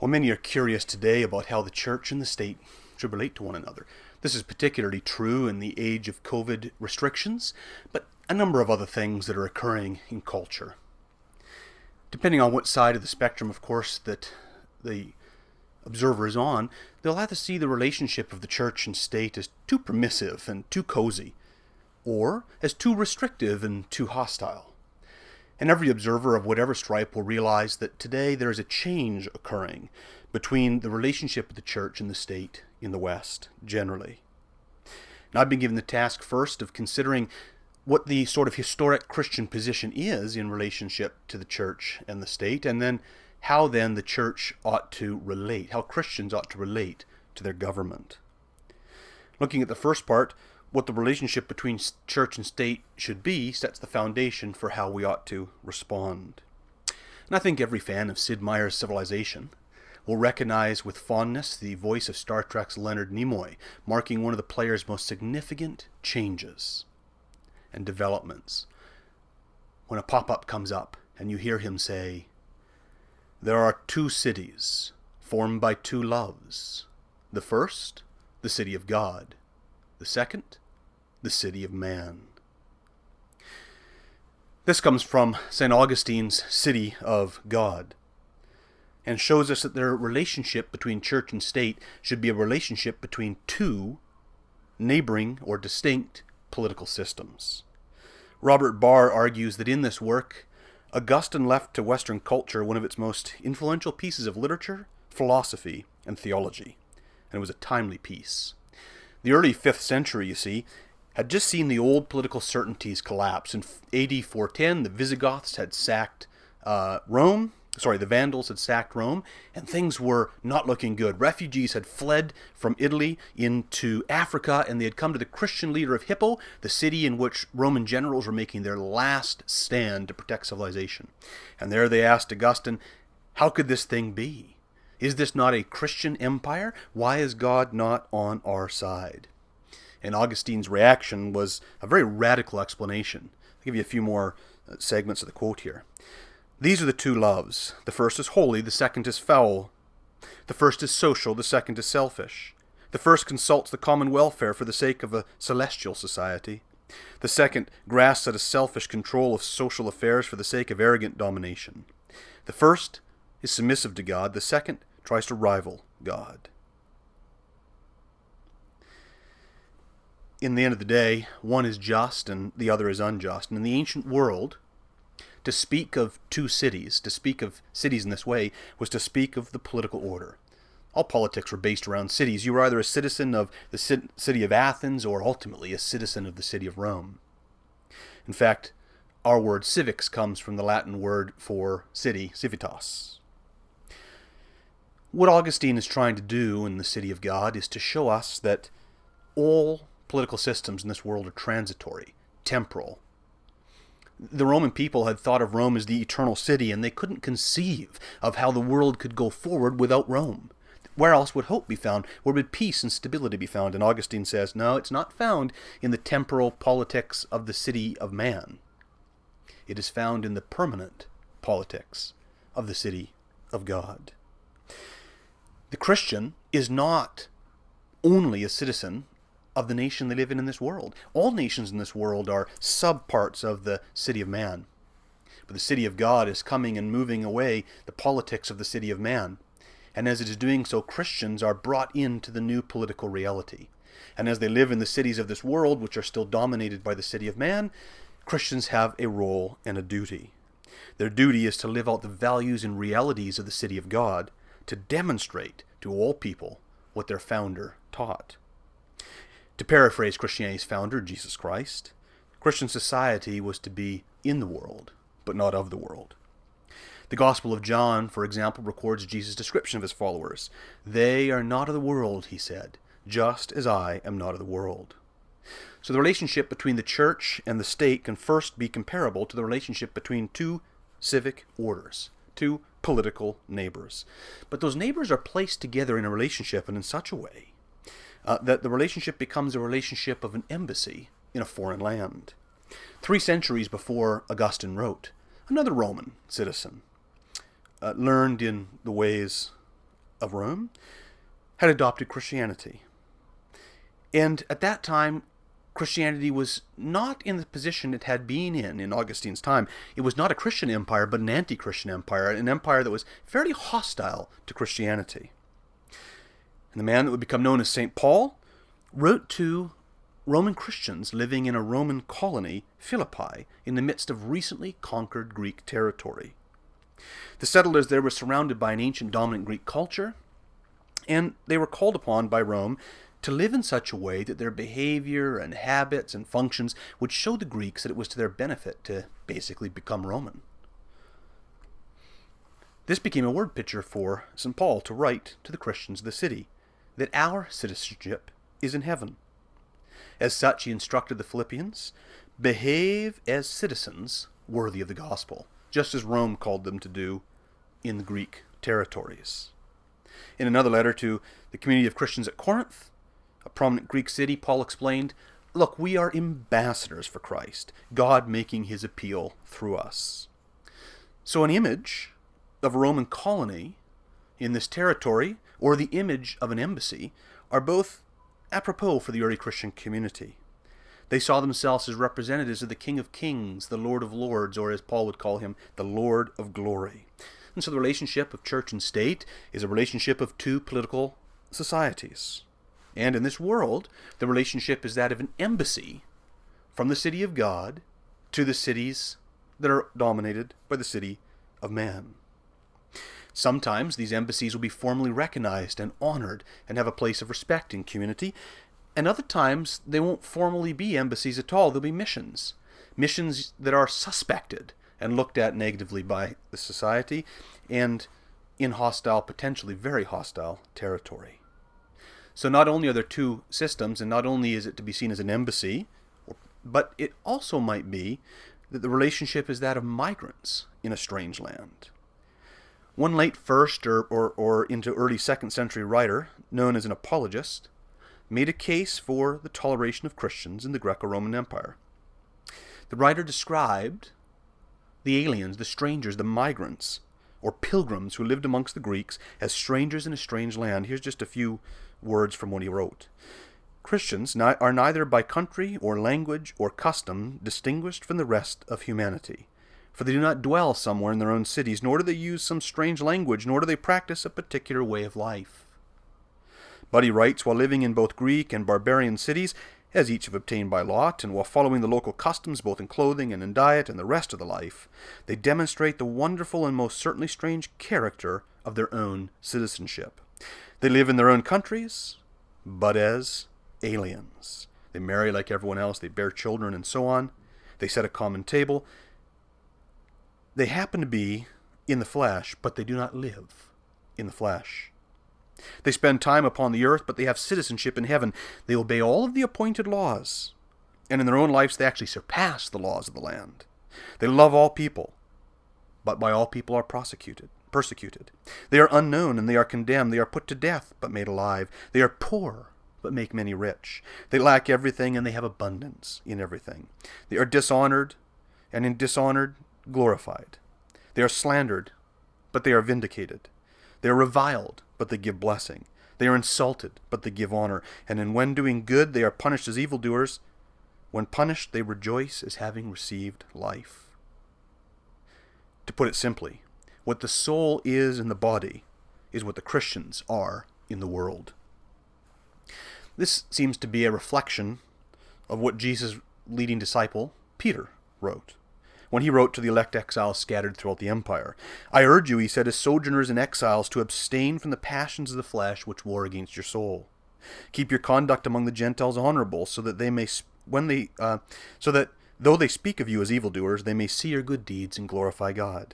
Well, many are curious today about how the church and the state should relate to one another. This is particularly true in the age of COVID restrictions, but a number of other things that are occurring in culture. Depending on what side of the spectrum, of course, that the observer is on, they'll have to see the relationship of the church and state as too permissive and too cozy, or as too restrictive and too hostile. And every observer of whatever stripe will realize that today there is a change occurring between the relationship of the church and the state in the West, generally. Now, I've been given the task first of considering what the sort of historic Christian position is in relationship to the church and the state, and then how then the church ought to relate, how Christians ought to relate to their government. Looking at the first part, what the relationship between church and state should be sets the foundation for how we ought to respond. And I think every fan of Sid Meier's Civilization will recognize with fondness the voice of Star Trek's Leonard Nimoy, marking one of the player's most significant changes and developments. When a pop-up comes up and you hear him say, "There are two cities formed by two loves. The first, the city of God. The second, the city of man." This comes from St. Augustine's City of God, and shows us that their relationship between church and state should be a relationship between two neighboring or distinct political systems. Robert Barr argues that in this work, Augustine left to Western culture one of its most influential pieces of literature, philosophy, and theology, and it was a timely piece. The early 5th century, you see, had just seen the old political certainties collapse. In AD 410, the Visigoths had sacked the Vandals had sacked Rome, and things were not looking good. Refugees had fled from Italy into Africa, and they had come to the Christian leader of Hippo, the city in which Roman generals were making their last stand to protect civilization. And there they asked Augustine, how could this thing be? Is this not a Christian empire? Why is God not on our side? And Augustine's reaction was a very radical explanation. I'll give you a few more segments of the quote here. "These are the two loves. The first is holy, the second is foul. The first is social, the second is selfish. The first consults the common welfare for the sake of a celestial society. The second grasps at a selfish control of social affairs for the sake of arrogant domination. The first is submissive to God, the second tries to rival God." In the end of the day, one is just and the other is unjust. And in the ancient world, to speak of two cities, to speak of cities in this way, was to speak of the political order. All politics were based around cities. You were either a citizen of the city of Athens or ultimately a citizen of the city of Rome. In fact, our word civics comes from the Latin word for city, civitas. What Augustine is trying to do in the City of God is to show us that all political systems in this world are transitory, temporal. The Roman people had thought of Rome as the eternal city, and they couldn't conceive of how the world could go forward without Rome. Where else would hope be found? Where would peace and stability be found? And Augustine says, no, it's not found in the temporal politics of the city of man. It is found in the permanent politics of the city of God. The Christian is not only a citizen of the nation they live in this world. All nations in this world are subparts of the city of man. But the city of God is coming and moving away the politics of the city of man. And as it is doing so, Christians are brought into the new political reality. And as they live in the cities of this world, which are still dominated by the city of man, Christians have a role and a duty. Their duty is to live out the values and realities of the city of God, to demonstrate to all people what their founder taught. To paraphrase Christianity's founder, Jesus Christ, Christian society was to be in the world, but not of the world. The Gospel of John, for example, records Jesus' description of his followers. "They are not of the world," he said, "just as I am not of the world." So the relationship between the church and the state can first be comparable to the relationship between two civic orders, two political neighbors. But those neighbors are placed together in a relationship and in such a way that the relationship becomes a relationship of an embassy in a foreign land. 3 centuries before Augustine wrote, another Roman citizen learned in the ways of Rome had adopted Christianity. And at that time, Christianity was not in the position it had been in Augustine's time. It was not a Christian empire, but an anti-Christian empire, an empire that was fairly hostile to Christianity. And the man that would become known as St. Paul wrote to Roman Christians living in a Roman colony, Philippi, in the midst of recently conquered Greek territory. The settlers there were surrounded by an ancient dominant Greek culture, and they were called upon by Rome to live in such a way that their behavior and habits and functions would show the Greeks that it was to their benefit to basically become Roman. This became a word picture for St. Paul to write to the Christians of the city, that our citizenship is in heaven. As such, he instructed the Philippians, behave as citizens worthy of the gospel, just as Rome called them to do in the Greek territories. In another letter to the community of Christians at Corinth, a prominent Greek city, Paul explained, look, we are ambassadors for Christ, God making his appeal through us. So an image of a Roman colony in this territory, or the image of an embassy, are both apropos for the early Christian community. They saw themselves as representatives of the King of Kings, the Lord of Lords, or as Paul would call him, the Lord of Glory. And so the relationship of church and state is a relationship of two political societies. And in this world, the relationship is that of an embassy from the city of God to the cities that are dominated by the city of man. Sometimes these embassies will be formally recognized and honored and have a place of respect in community, and other times they won't formally be embassies at all. They'll be missions. Missions that are suspected and looked at negatively by the society and in hostile, potentially very hostile territory. So not only are there two systems, and not only is it to be seen as an embassy, but it also might be that the relationship is that of migrants in a strange land. One late 1st or into early 2nd century writer, known as an apologist, made a case for the toleration of Christians in the Greco-Roman Empire. The writer described the aliens, the strangers, the migrants, or pilgrims who lived amongst the Greeks as strangers in a strange land. Here's just a few words from what he wrote. Christians are neither by country or language or custom distinguished from the rest of humanity. For they do not dwell somewhere in their own cities, nor do they use some strange language, nor do they practice a particular way of life. But he writes, while living in both Greek and barbarian cities, as each have obtained by lot, and while following the local customs both in clothing and in diet and the rest of the life, they demonstrate the wonderful and most certainly strange character of their own citizenship. They live in their own countries, but as aliens. They marry like everyone else, they bear children, and so on. They set a common table. They happen to be in the flesh, but they do not live in the flesh. They spend time upon the earth, but they have citizenship in heaven. They obey all of the appointed laws, and in their own lives they actually surpass the laws of the land. They love all people, but by all people are persecuted. They are unknown, and they are condemned. They are put to death, but made alive. They are poor, but make many rich. They lack everything, and they have abundance in everything. They are dishonored, and in dishonored glorified. They are slandered, but they are vindicated. They are reviled, but they give blessing. They are insulted, but they give honor. And when doing good, they are punished as evildoers. When punished, they rejoice as having received life. To put it simply, what the soul is in the body is what the Christians are in the world. This seems to be a reflection of what Jesus' leading disciple, Peter, wrote when he wrote to the elect exiles scattered throughout the empire. I urge you, he said, as sojourners and exiles, to abstain from the passions of the flesh which war against your soul. Keep your conduct among the Gentiles honorable, so that though they speak of you as evildoers, they may see your good deeds and glorify God.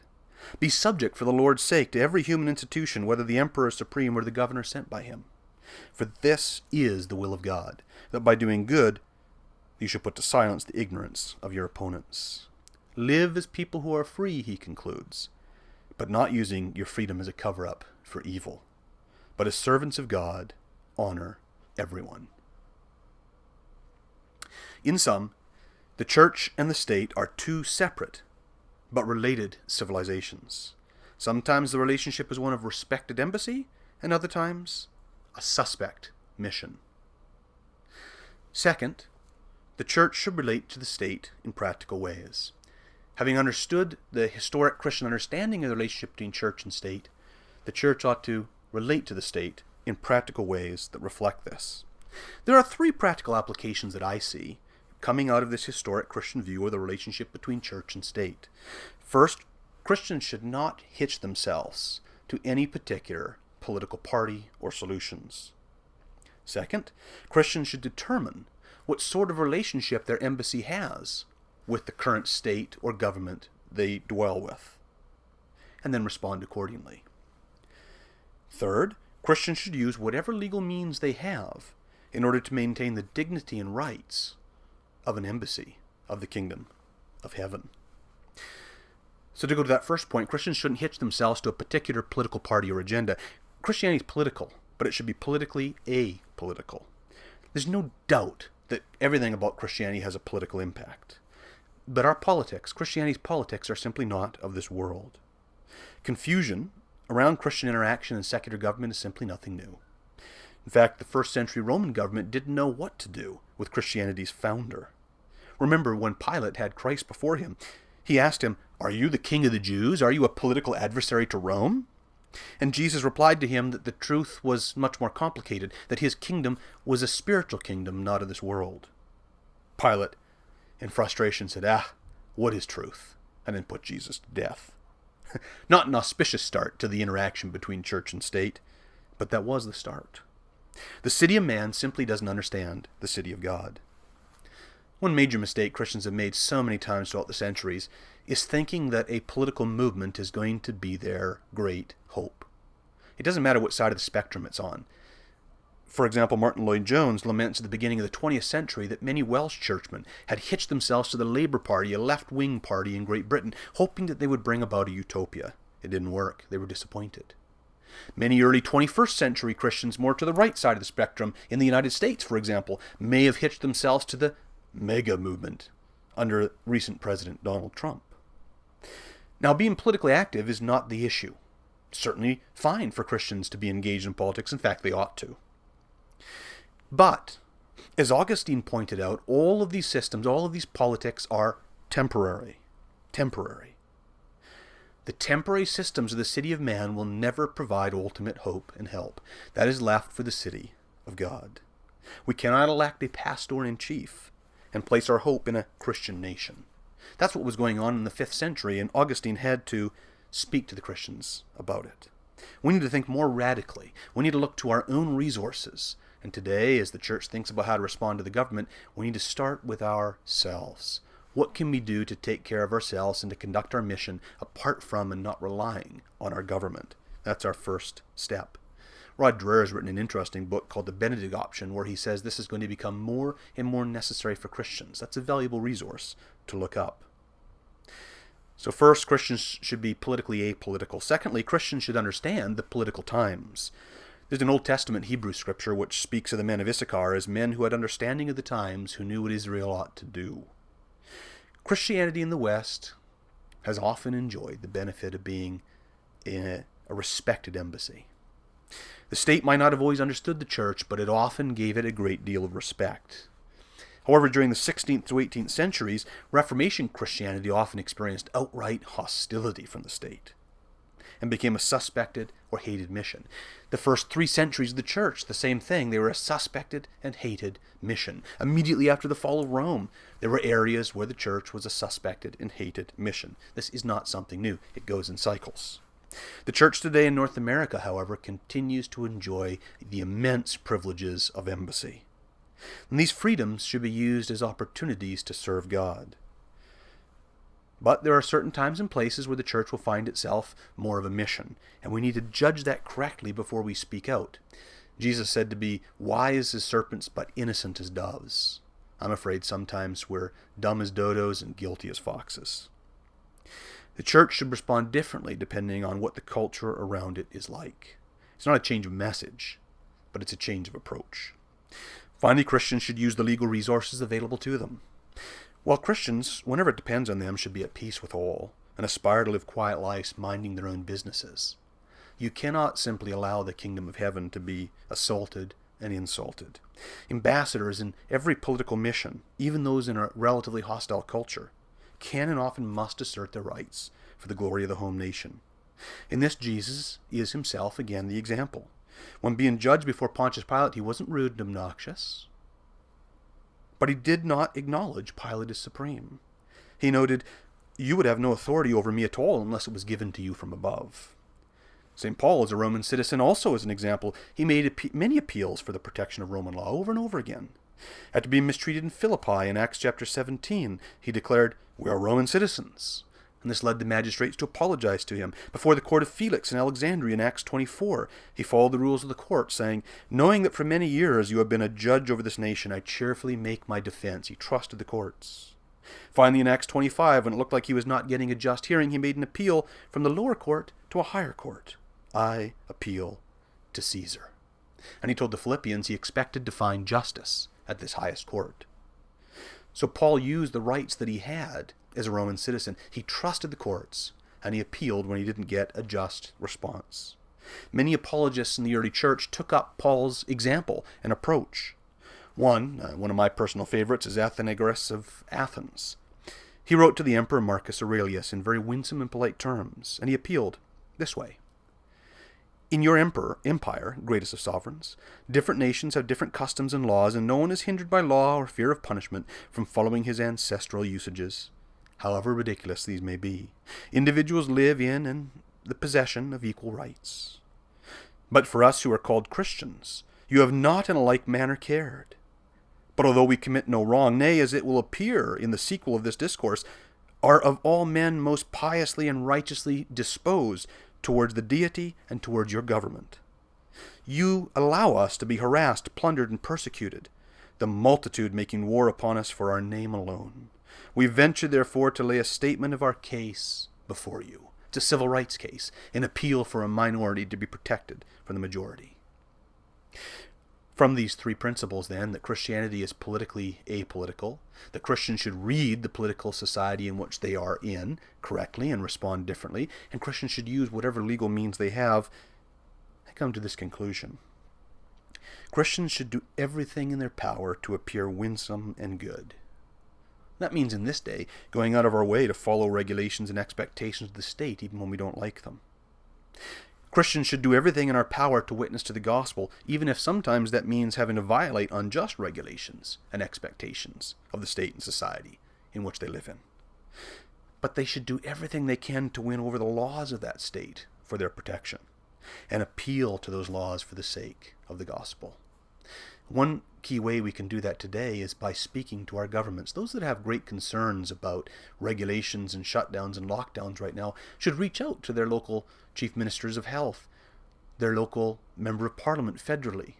Be subject for the Lord's sake to every human institution, whether the emperor is supreme or the governor sent by him. For this is the will of God, that by doing good you should put to silence the ignorance of your opponents. Live as people who are free, he concludes, but not using your freedom as a cover-up for evil. But as servants of God, honor everyone. In sum, the church and the state are two separate but related civilizations. Sometimes the relationship is one of respected embassy, and other times a suspect mission. Second, the church should relate to the state in practical ways. Having understood the historic Christian understanding of the relationship between church and state, the church ought to relate to the state in practical ways that reflect this. There are three practical applications that I see coming out of this historic Christian view of the relationship between church and state. First, Christians should not hitch themselves to any particular political party or solutions. Second, Christians should determine what sort of relationship their embassy has with the current state or government they dwell with, and then respond accordingly. Third, Christians should use whatever legal means they have in order to maintain the dignity and rights of an embassy of the kingdom of heaven. So to go to that first point, Christians shouldn't hitch themselves to a particular political party or agenda. Christianity is political, but it should be politically apolitical. There's no doubt that everything about Christianity has a political impact. But our politics, Christianity's politics, are simply not of this world. Confusion around Christian interaction and secular government is simply nothing new. In fact, the first century Roman government didn't know what to do with Christianity's founder. Remember, when Pilate had Christ before him, he asked him, "Are you the king of the Jews? Are you a political adversary to Rome?" And Jesus replied to him that the truth was much more complicated, that his kingdom was a spiritual kingdom, not of this world. Pilate, in frustration, said, what is truth? And then put Jesus to death. Not an auspicious start to the interaction between church and state, but that was the start. The city of man simply doesn't understand the city of God. One major mistake Christians have made so many times throughout the centuries is thinking that a political movement is going to be their great hope. It doesn't matter what side of the spectrum it's on. For example, Martin Lloyd-Jones laments at the beginning of the 20th century that many Welsh churchmen had hitched themselves to the Labour Party, a left-wing party in Great Britain, hoping that they would bring about a utopia. It didn't work. They were disappointed. Many early 21st century Christians more to the right side of the spectrum, in the United States, for example, may have hitched themselves to the MAGA movement under recent President Donald Trump. Now, being politically active is not the issue. Certainly fine for Christians to be engaged in politics. In fact, they ought to. But, as Augustine pointed out, all of these systems, all of these politics are temporary. Temporary. The temporary systems of the city of man will never provide ultimate hope and help. That is left for the city of God. We cannot elect a pastor-in-chief and place our hope in a Christian nation. That's what was going on in the 5th century, and Augustine had to speak to the Christians about it. We need to think more radically. We need to look to our own resources. And today, as the church thinks about how to respond to the government, we need to start with ourselves. What can we do to take care of ourselves and to conduct our mission apart from and not relying on our government? That's our first step. Rod Dreher has written an interesting book called The Benedict Option, where he says this is going to become more and more necessary for Christians. That's a valuable resource to look up. So first, Christians should be politically apolitical. Secondly, Christians should understand the political times. There's an Old Testament Hebrew scripture which speaks of the men of Issachar as men who had understanding of the times, who knew what Israel ought to do. Christianity in the West has often enjoyed the benefit of being in a respected embassy. The state might not have always understood the church, but it often gave it a great deal of respect. However, during the 16th to 18th centuries, Reformation Christianity often experienced outright hostility from the state and became a suspected or hated mission. The first 3 centuries of the church, the same thing. They were a suspected and hated mission. Immediately after the fall of Rome, there were areas where the church was a suspected and hated mission. This is not something new. It goes in cycles. The church today in North America, however, continues to enjoy the immense privileges of embassy. And these freedoms should be used as opportunities to serve God. But there are certain times and places where the church will find itself more of a mission, and we need to judge that correctly before we speak out. Jesus said to be wise as serpents but innocent as doves. I'm afraid sometimes we're dumb as dodos and guilty as foxes. The church should respond differently depending on what the culture around it is like. It's not a change of message, but it's a change of approach. Finally, Christians should use the legal resources available to them. While Christians, whenever it depends on them, should be at peace with all and aspire to live quiet lives minding their own businesses, You cannot simply allow the kingdom of heaven to be assaulted and insulted. Ambassadors in every political mission, even those in a relatively hostile culture, can and often must assert their rights for the glory of the home nation. In this, Jesus is himself again the example. When being judged before Pontius Pilate, he wasn't rude and obnoxious, but he did not acknowledge Pilate as supreme. He noted, "You would have no authority over me at all unless it was given to you from above." St. Paul, as a Roman citizen, also as an example, he made many appeals for the protection of Roman law over and over again. After being mistreated in Philippi in Acts chapter 17, he declared, "We are Roman citizens." And this led the magistrates to apologize to him. Before the court of Felix in Alexandria in Acts 24, he followed the rules of the court, saying, "Knowing that for many years you have been a judge over this nation, I cheerfully make my defense." He trusted the courts. Finally, in Acts 25, when it looked like he was not getting a just hearing, he made an appeal from the lower court to a higher court. "I appeal to Caesar." And he told the Philippians he expected to find justice at this highest court. So Paul used the rights that he had as a Roman citizen. He trusted the courts, and he appealed when he didn't get a just response. Many apologists in the early church took up Paul's example and approach. One of my personal favorites, is Athenagoras of Athens. He wrote to the Emperor Marcus Aurelius in very winsome and polite terms, and he appealed this way: "In your empire, greatest of sovereigns, different nations have different customs and laws, and no one is hindered by law or fear of punishment from following his ancestral usages, however ridiculous these may be. Individuals live in and the possession of equal rights. But for us who are called Christians, you have not in a like manner cared. But although we commit no wrong, nay, as it will appear in the sequel of this discourse, are of all men most piously and righteously disposed towards the deity and towards your government. You allow us to be harassed, plundered, and persecuted, the multitude making war upon us for our name alone. We venture, therefore, to lay a statement of our case before you." It's a civil rights case, an appeal for a minority to be protected from the majority. From these three principles, then, that Christianity is politically apolitical, that Christians should read the political society in which they are in correctly and respond differently, and Christians should use whatever legal means they have, I come to this conclusion. Christians should do everything in their power to appear winsome and good. That means in this day, going out of our way to follow regulations and expectations of the state, even when we don't like them. Christians should do everything in our power to witness to the gospel, even if sometimes that means having to violate unjust regulations and expectations of the state and society in which they live in. But they should do everything they can to win over the laws of that state for their protection, and appeal to those laws for the sake of the gospel. One key way we can do that today is by speaking to our governments. Those that have great concerns about regulations and shutdowns and lockdowns right now should reach out to their local chief ministers of health, their local member of parliament federally,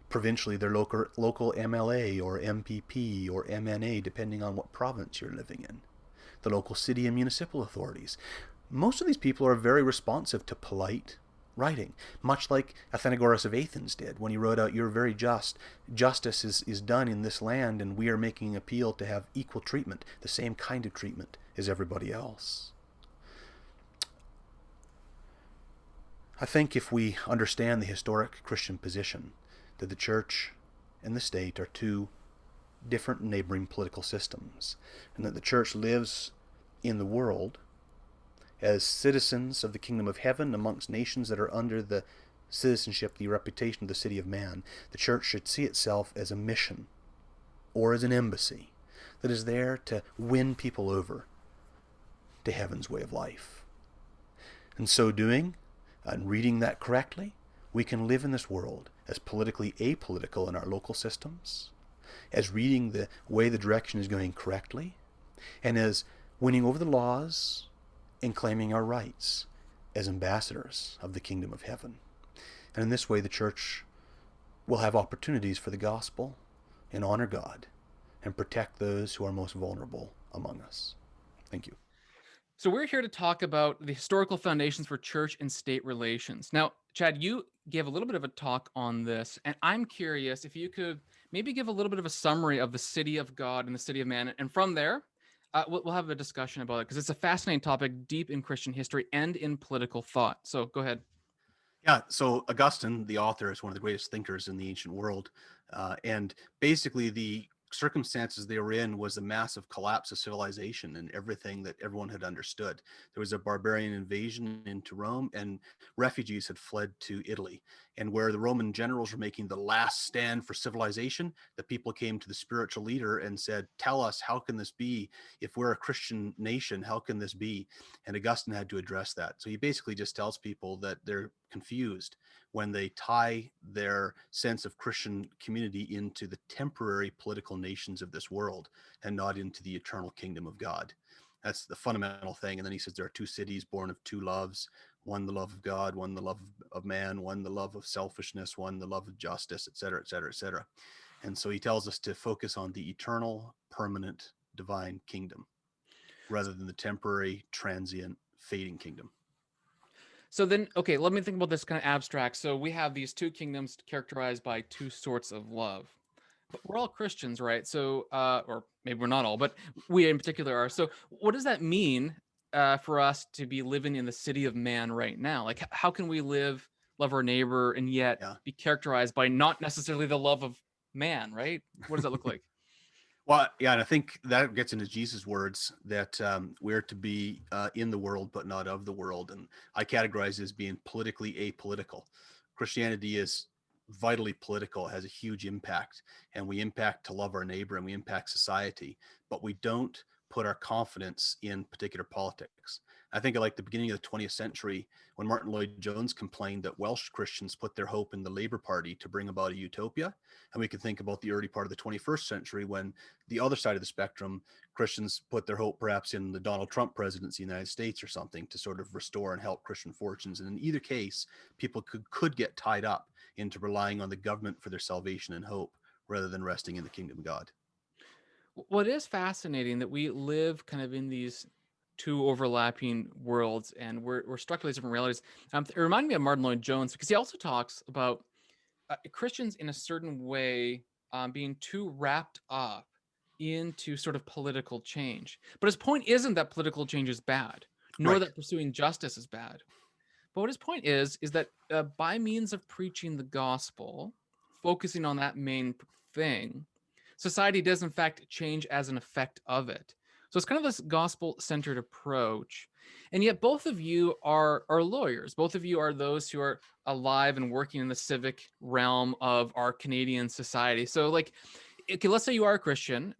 provincially their local MLA or MPP or MNA, depending on what province you're living in, the local city and municipal authorities. Most of these people are very responsive to polite writing, much like Athenagoras of Athens did when he wrote out, "You're very just. Justice is done in this land, and we are making an appeal to have equal treatment, the same kind of treatment as everybody else." I think if we understand the historic Christian position that the church and the state are two different neighboring political systems, and that the church lives in the world as citizens of the kingdom of heaven amongst nations that are under the citizenship, the reputation of the city of man, the church should see itself as a mission or as an embassy that is there to win people over to heaven's way of life. In so doing, and reading that correctly, we can live in this world as politically apolitical in our local systems, as reading the way the direction is going correctly, and as winning over the laws and claiming our rights as ambassadors of the kingdom of heaven. And in this way, the church will have opportunities for the gospel and honor God and protect those who are most vulnerable among us. Thank you. So we're here to talk about the historical foundations for church and state relations. Now, Chad, you gave a little bit of a talk on this, and I'm curious if you could maybe give a little bit of a summary of the city of God and the city of man. And from there, we'll have a discussion about it because it's a fascinating topic, deep in Christian history and in political thought. So go ahead. Yeah, so Augustine, the author, is one of the greatest thinkers in the ancient world. And basically, the circumstances they were in was a massive collapse of civilization and everything that everyone had understood. There was a barbarian invasion into Rome, and refugees had fled to Italy. And where the Roman generals were making the last stand for civilization, the people came to the spiritual leader and said, "Tell us, how can this be? If we're a Christian nation, how can this be?" And Augustine had to address that. So he basically just tells people that they're confused when they tie their sense of Christian community into the temporary political nations of this world and not into the eternal kingdom of God. That's the fundamental thing. And then he says there are two cities born of two loves, one the love of God, one the love of man, one the love of selfishness, one the love of justice, et cetera, et cetera, et cetera. And so he tells us to focus on the eternal, permanent, divine kingdom rather than the temporary, transient, fading kingdom. So then, okay, let me think about this kind of abstract. So we have these two kingdoms characterized by two sorts of love. But we're all Christians, right? So, or maybe we're not all, but we in particular are. So, what does that mean for us to be living in the city of man right now? Like, how can we live, love our neighbor, and yet Yeah. be characterized by not necessarily the love of man, right? What does that look like? Well, yeah, and I think that gets into Jesus' words that we're to be in the world, but not of the world. And I categorize it as being politically apolitical. Christianity is vitally political, has a huge impact, and we impact to love our neighbor and we impact society, but we don't put our confidence in particular politics. I think like the beginning of the 20th century, when Martin Lloyd Jones complained that Welsh Christians put their hope in the Labour Party to bring about a utopia. And we can think about the early part of the 21st century when the other side of the spectrum, Christians put their hope perhaps in the Donald Trump presidency of the United States or something to sort of restore and help Christian fortunes. And in either case, people could get tied up into relying on the government for their salvation and hope rather than resting in the kingdom of God. Well, it is fascinating that we live kind of in these two overlapping worlds, and we're struck with these different realities. It reminded me of Martin Lloyd Jones because he also talks about Christians in a certain way being too wrapped up into sort of political change. But his point isn't that political change is bad, nor Right. that pursuing justice is bad. But what his point is that by means of preaching the gospel, focusing on that main thing, society does in fact change as an effect of it. So it's kind of this gospel-centered approach. And yet both of you are lawyers. Both of you are those who are alive and working in the civic realm of our Canadian society. So like, okay, let's say you are a Christian.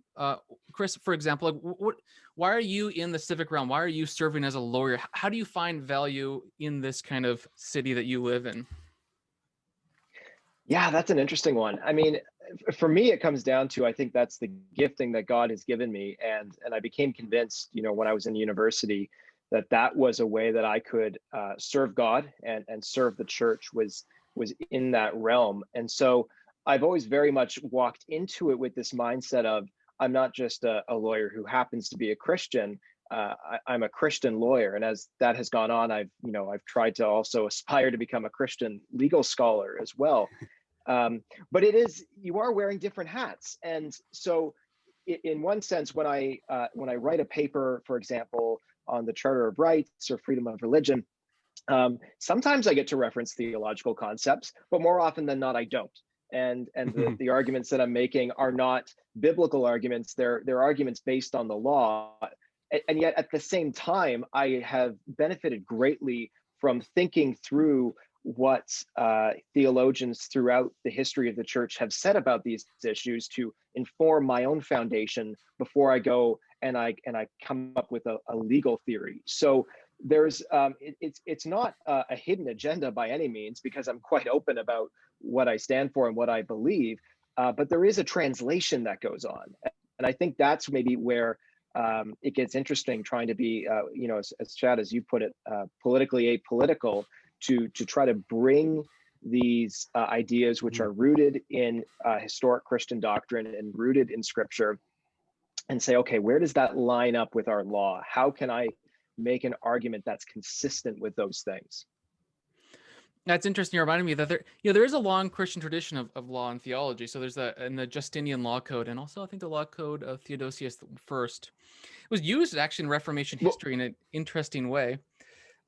Chris, for example, like why are you in the civic realm? Why are you serving as a lawyer? How do you find value in this kind of city that you live in? Yeah, that's an interesting one. I mean, for me, it comes down to I think that's the gifting that God has given me, and I became convinced, when I was in university, that that was a way that I could serve God and serve the church was in that realm. And so I've always very much walked into it with this mindset of I'm not just a lawyer who happens to be a Christian. I'm a Christian lawyer, and as that has gone on, I've tried to also aspire to become a Christian legal scholar as well. But you are wearing different hats, and so in one sense, when I write a paper, for example, on the Charter of Rights or freedom of religion, sometimes I get to reference theological concepts, but more often than not, I don't. And the arguments that I'm making are not biblical arguments; they're arguments based on the law. And yet, at the same time, I have benefited greatly from thinking through what theologians throughout the history of the church have said about these issues to inform my own foundation before I go and I come up with a legal theory. So there's it's not a hidden agenda by any means, because I'm quite open about what I stand for and what I believe. But there is a translation that goes on, and I think that's maybe where it gets interesting, trying to be, as Chad, as you put it, politically apolitical, to try to bring these ideas, which are rooted in historic Christian doctrine and rooted in Scripture, and say, okay, where does that line up with our law? How can I make an argument that's consistent with those things? That's interesting. You reminded me that there is a long Christian tradition of law and theology. So there's in the Justinian Law Code, and also I think the Law Code of Theodosius I. It was used actually in Reformation Well, history in an interesting way.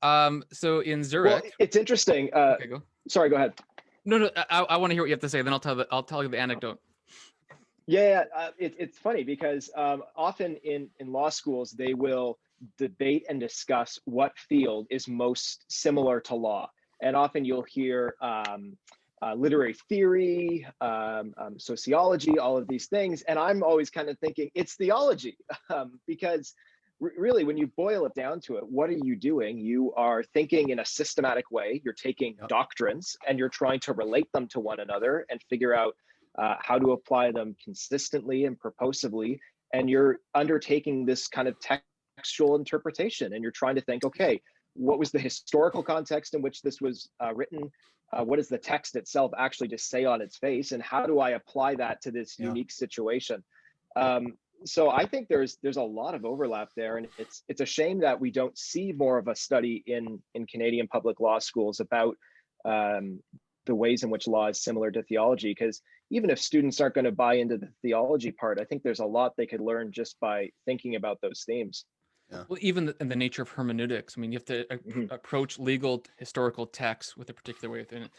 So in Well, Zurich, it's interesting. okay, go. Sorry, go ahead. No, I want to hear what you have to say. Then I'll tell you the anecdote. Yeah, it's funny because often in law schools they will debate and discuss what field is most similar to law, and often you'll hear literary theory, sociology, all of these things, and I'm always kind of thinking it's theology, because really when you boil it down to it, what are you doing? You are thinking in a systematic way. You're taking Yep. doctrines and you're trying to relate them to one another and figure out how to apply them consistently and purposively. And you're undertaking this kind of textual interpretation, and you're trying to think, okay, what was the historical context in which this was written? What does the text itself actually just say on its face? And how do I apply that to this Yeah. unique situation? So I think there's a lot of overlap there, and it's a shame that we don't see more of a study in Canadian public law schools about the ways in which law is similar to theology, because even if students aren't going to buy into the theology part, I think there's a lot they could learn just by thinking about those themes. Yeah. Well, even in the nature of hermeneutics, I mean, you have to approach legal historical texts with a particular way within it.